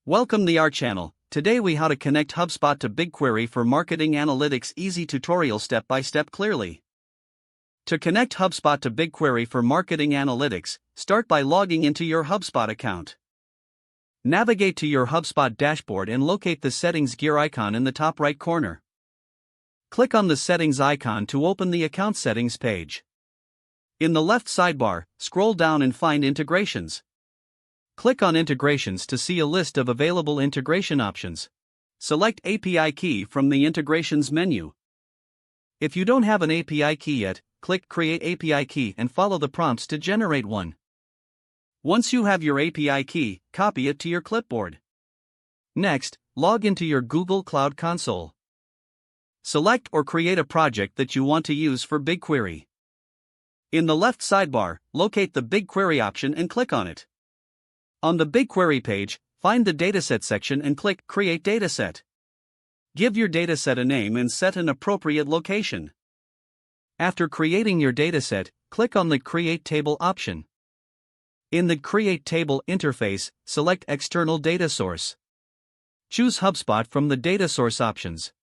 Welcome to our channel. Today we how to connect HubSpot to BigQuery for marketing analytics. Easy tutorial step by step clearly. To connect HubSpot to BigQuery for marketing analytics, start by logging into your HubSpot account. Navigate to your HubSpot dashboard and locate the settings gear icon in the top right corner. Click on the settings icon to open the account settings page. In the left sidebar, scroll down and find integrations. Click on Integrations to see a list of available integration options. Select API key from the Integrations menu. If you don't have an API key yet, click Create API key and follow the prompts to generate one. Once you have your API key, copy it to your clipboard. Next, log into your Google Cloud Console. Select or create a project that you want to use for BigQuery. In the left sidebar, locate the BigQuery option and click on it. On the BigQuery page, find the Dataset section and click Create Dataset. Give your dataset a name and set an appropriate location. After creating your dataset, click on the Create Table option. In the Create Table interface, select External Data Source. Choose HubSpot from the Data Source options.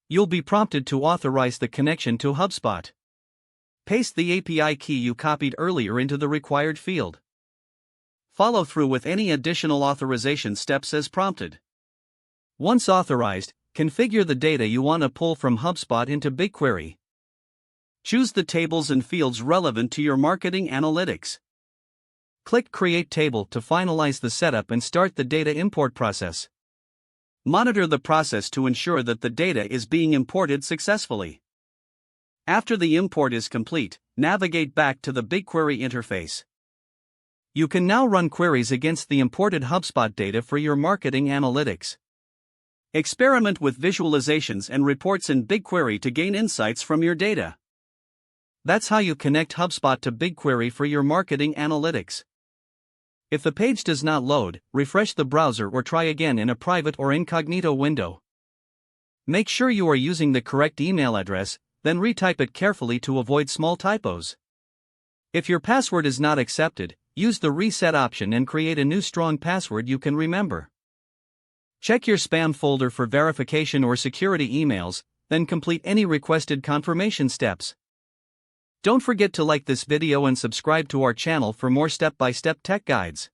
You'll be prompted to authorize the connection to HubSpot. Paste the API key you copied earlier into the required field. Follow through with any additional authorization steps as prompted. Once authorized, configure the data you want to pull from HubSpot into BigQuery. Choose the tables and fields relevant to your marketing analytics. Click Create Table to finalize the setup and start the data import process. Monitor the process to ensure that the data is being imported successfully. After the import is complete, navigate back to the BigQuery interface. You can now run queries against the imported HubSpot data for your marketing analytics. Experiment with visualizations and reports in BigQuery to gain insights from your data. That's how you connect HubSpot to BigQuery for your marketing analytics. If the page does not load, refresh the browser or try again in a private or incognito window. Make sure you are using the correct email address, then retype it carefully to avoid small typos. If your password is not accepted, use the reset option and create a new strong password you can remember. Check your spam folder for verification or security emails, then complete any requested confirmation steps. Don't forget to like this video and subscribe to our channel for more step-by-step tech guides.